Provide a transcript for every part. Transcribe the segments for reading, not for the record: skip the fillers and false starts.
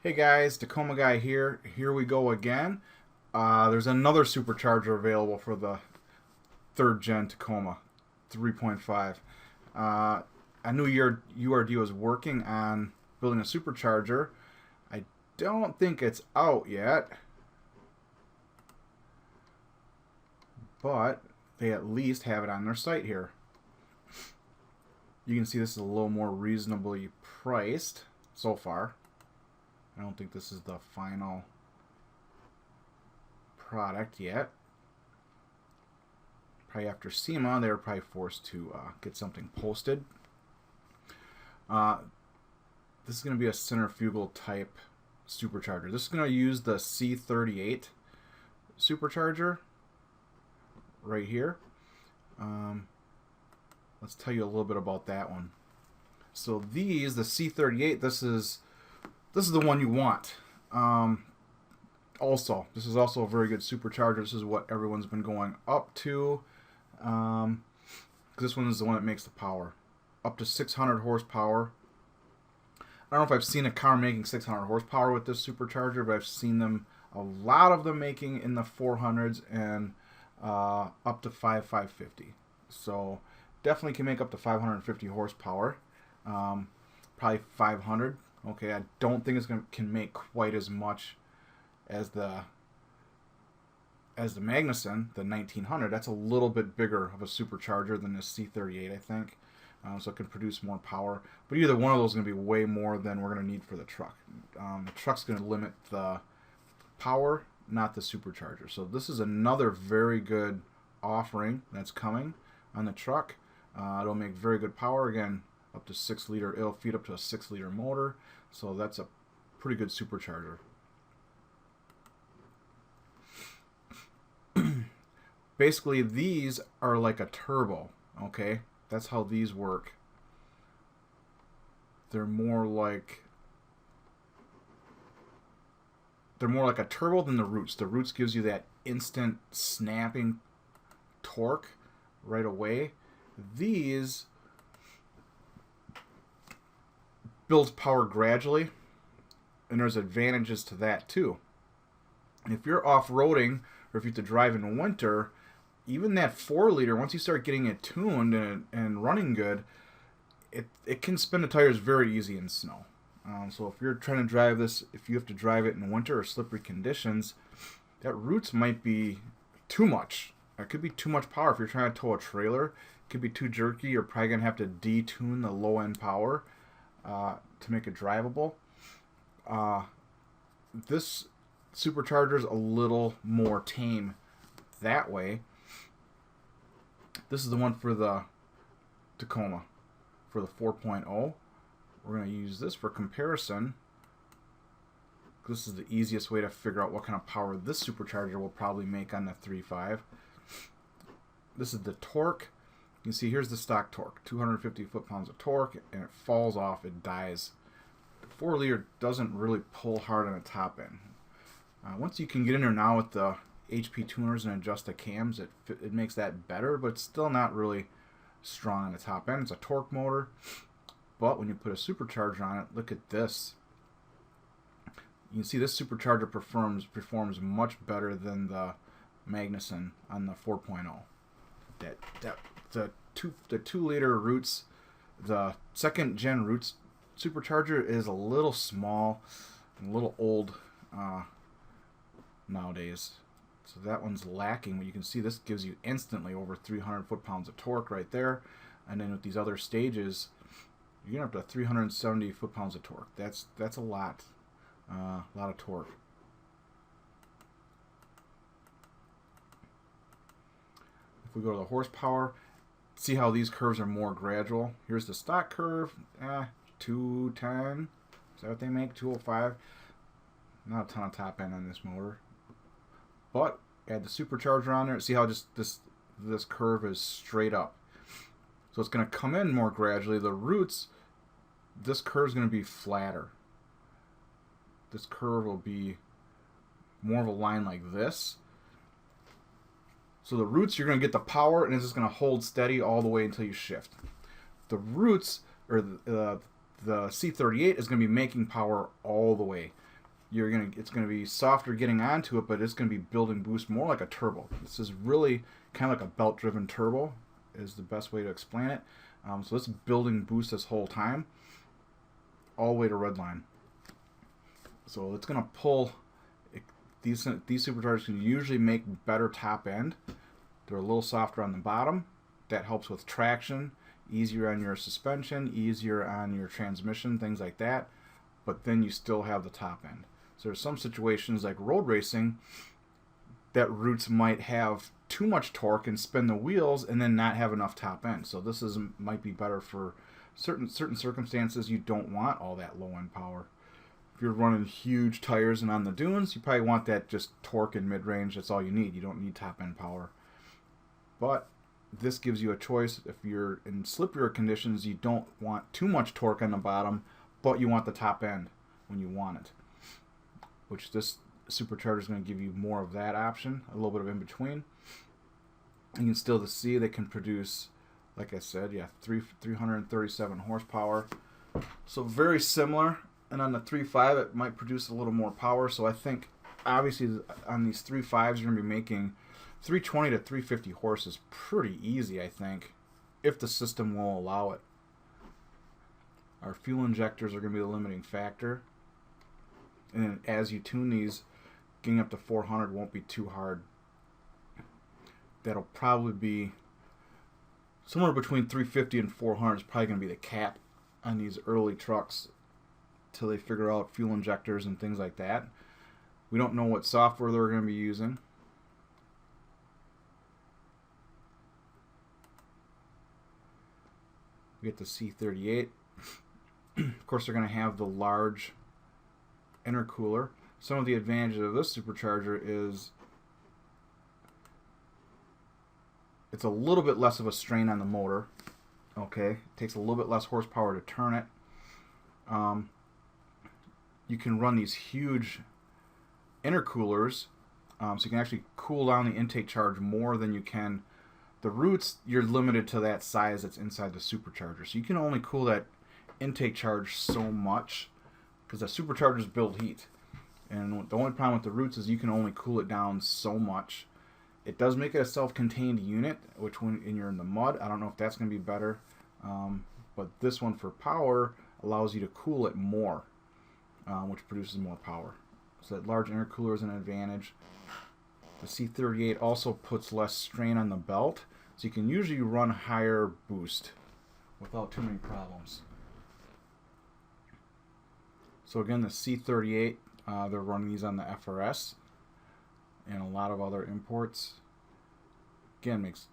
Hey guys, Tacoma guy here. Here we go again. There's another supercharger available for the third gen Tacoma 3.5. I knew your URD was working on building a supercharger. I don't think it's out yet, but they at least have it on their site here. You can see this is a little more reasonably priced so far. I don't think this is the final product yet. Probably after SEMA, they were probably forced to get something posted. This is going to be a centrifugal type supercharger. This is going to use the C38 supercharger right here. Let's tell you a little bit about that one. So the C38, this is the one you want. Also, this is also a very good supercharger. This is what everyone's been going up to. This one is the one that makes the power. Up to 600 horsepower. I don't know if I've seen a car making 600 horsepower with this supercharger, but I've seen them, a lot of them making in the 400s and up to 550. So definitely can make up to 550 horsepower. Probably 500. Okay, I don't think can make quite as much as the Magnuson, the 1900. That's a little bit bigger of a supercharger than the C38, I think. So it can produce more power. But either one of those is going to be way more than we're going to need for the truck. The truck's going to limit the power, not the supercharger. So this is another very good offering that's coming on the truck. It'll make very good power. Again, up to 6 liter. It'll feed up to a 6 liter motor. So that's a pretty good supercharger. Basically, these are like a turbo. Okay, that's how these work. They're more like a turbo than the Roots. The Roots gives you that instant snapping torque right away. These builds power gradually, and there's advantages to that too. If you're off-roading or if you have to drive in winter, even that 4 liter, once you start getting it tuned and running good, it can spin the tires very easy in snow. So if you're trying to drive this, if you have to drive it in winter or slippery conditions, that Roots might be too much. It could be too much power. If you're trying to tow a trailer, it could be too jerky. You're probably going to have to detune the low-end power to make it drivable. This supercharger is a little more tame that way. This is the one for the Tacoma, for the 4.0. We're going to use this for comparison. This is the easiest way to figure out what kind of power this supercharger will probably make on the 3.5. This is the torque. You can see here's the stock torque, 250 foot-pounds of torque, and it falls off, it dies. The 4 liter doesn't really pull hard on the top end. Once you can get in there now with the HP tuners and adjust the cams, it makes that better, but it's still not really strong on the top end. It's a torque motor, but when you put a supercharger on it, look at this. You can see this supercharger performs much better than the Magnuson on the 4.0. The 2 liter Roots, the second gen Roots supercharger is a little small and a little old nowadays. So that one's lacking. But you can see this gives you instantly over 300 foot-pounds of torque right there. And then with these other stages, you're going to have to 370 foot-pounds of torque. That's a lot of torque. If we go to the horsepower, see how these curves are more gradual. Here's the stock curve, 210. Is that what they make? 205. Not a ton of top end on this motor. But add the supercharger on there. See how just this curve is straight up. So it's going to come in more gradually. The Roots, this curve is going to be flatter. This curve will be more of a line like this. So the Roots, you're going to get the power, and it's just going to hold steady all the way until you shift. The Roots, or the C38, is going to be making power all the way. it's gonna be softer getting onto it, but it's gonna be building boost more like a turbo. This is really kind of like a belt-driven turbo, is the best way to explain it. So it's building boost this whole time, all the way to red line. So it's gonna pull. These superchargers can usually make better top end. They're a little softer on the bottom. That helps with traction, easier on your suspension, easier on your transmission, things like that. But then you still have the top end. So there's some situations like road racing that roots might have too much torque and spin the wheels and then not have enough top end. So this might be better for certain circumstances. You don't want all that low end power. If you're running huge tires and on the dunes, you probably want that just torque in mid-range. That's all you need. You don't need top end power. But this gives you a choice. If you're in slippier conditions, you don't want too much torque on the bottom, but you want the top end when you want it. Which this supercharger is going to give you more of that option, a little bit of in between. You can still see they can produce, like I said, 337 horsepower. So very similar. And on the 3.5, it might produce a little more power. So I think, obviously, on these 3.5s, you're going to be making 320 to 350 horses pretty easy, I think, if the system will allow it. Our fuel injectors are going to be the limiting factor. And then as you tune these, getting up to 400 won't be too hard. That'll probably be somewhere between 350 and 400 is probably going to be the cap on these early trucks till they figure out fuel injectors and things like that. We don't know what software they're going to be using. We get the C38. Of course, they're going to have the large intercooler. Some of the advantages of this supercharger is it's a little bit less of a strain on the motor. Okay, it takes a little bit less horsepower to turn it. You can run these huge intercoolers, so you can actually cool down the intake charge more than you can the roots. You're limited to that size that's inside the supercharger, so you can only cool that intake charge so much because the superchargers build heat, and the only problem with the roots is you can only cool it down so much. It does make it a self-contained unit, which when you're in the mud, I don't know if that's going to be better, but this one for power allows you to cool it more, which produces more power. So that large intercooler is an advantage. The C38 also puts less strain on the belt, so you can usually run higher boost without too many problems. So again, the C38, they're running these on the FRS and a lot of other imports. Again, makes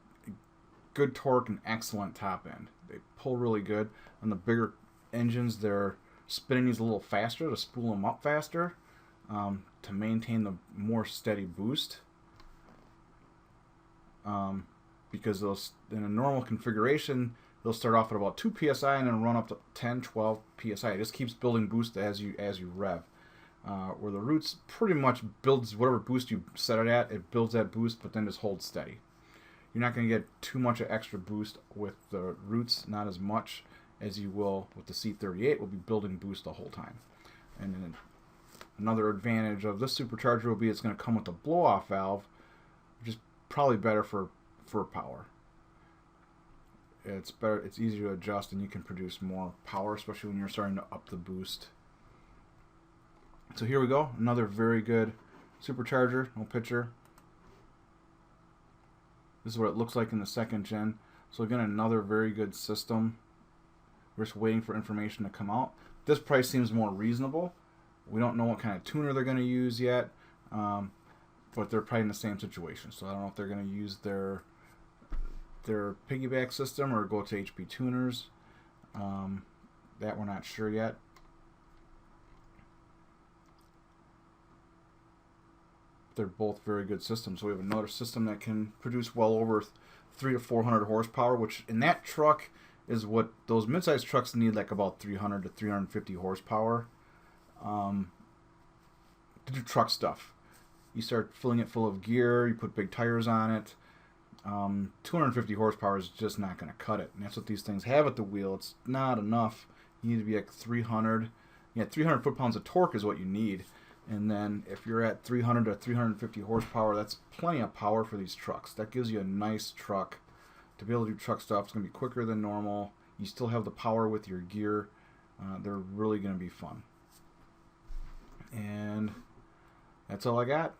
good torque and excellent top end. They pull really good. On the bigger engines, they're spinning these a little faster to spool them up faster to maintain the more steady boost. Because those, in a normal configuration, they'll start off at about 2 psi and then run up to 10, 12 psi. It just keeps building boost as you rev. Where the roots pretty much builds whatever boost you set it at, it builds that boost, but then just holds steady. You're not going to get too much of extra boost with the roots, not as much as you will with the C38. Will be building boost the whole time. And then another advantage of this supercharger will be it's going to come with a blow-off valve, which is probably better for power. It's better. It's easier to adjust, and you can produce more power, especially when you're starting to up the boost. So here we go, another very good supercharger, no picture. This is what it looks like in the second gen. So again, another very good system. We're just waiting for information to come out. This price seems more reasonable. We don't know what kind of tuner they're going to use yet, but they're probably in the same situation. So I don't know if they're going to use their piggyback system or go to HP tuners. That we're not sure yet. They're both very good systems. So we have another system that can produce well over 300 to 400 horsepower, which in that truck is what those midsize trucks need, like about 300 to 350 horsepower to do truck stuff. You start filling it full of gear, you put big tires on it. 250 horsepower is just not going to cut it, and that's what these things have at the wheel. It's not enough. You need to be like 300. Yeah, 300 foot-pounds of torque is what you need. And then if you're at 300 to 350 horsepower, that's plenty of power for these trucks. That gives you a nice truck to be able to do truck stuff. It's going to be quicker than normal. You still have the power with your gear. They're really going to be fun. And that's all I got.